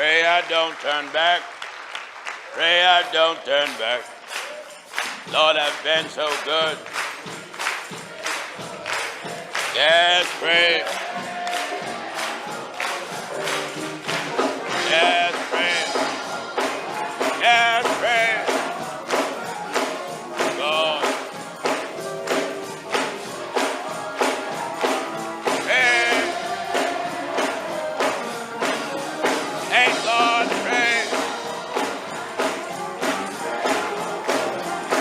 Pray I don't turn back. Pray I don't turn back. Lord, I've been so good. Yes, pray. Yes, pray. Yes, pray. God. Pray. Thank God, pray.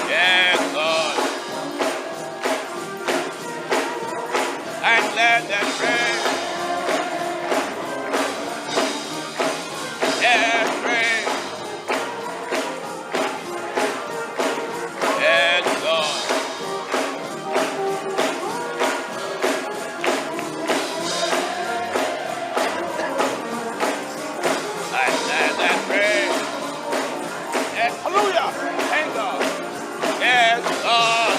Yes, God. I'm glad that pray. Yes, pray. Yes, God. I'm glad that pray. Yes, hallelujah. Thank God. Yes, God.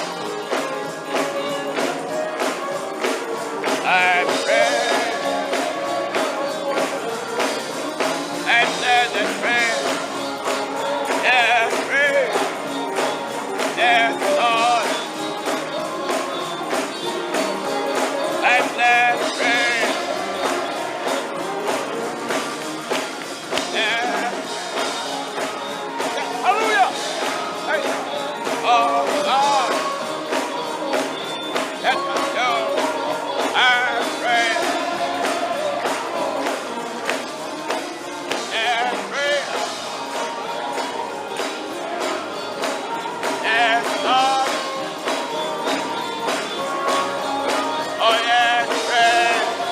I pray. I'm glad that pray. Yes, pray. Yes, God. I'm glad to pray. Yes. Hallelujah. Thank you. Oh, God. Let us go. I pray. Yes, pray. Yes, God. Oh, yes, pray.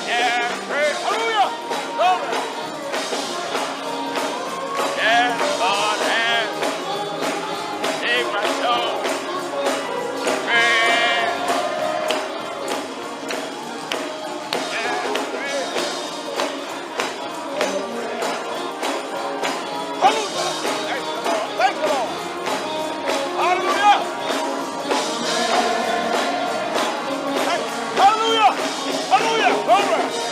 Yes, pray. Hallelujah. Glory. Yes, God has saved my soul. Pray. Yes, pray. Hallelujah. Thank you, Lord. Thank you, Lord. Hallelujah. Hallelujah. Hallelujah. Glory.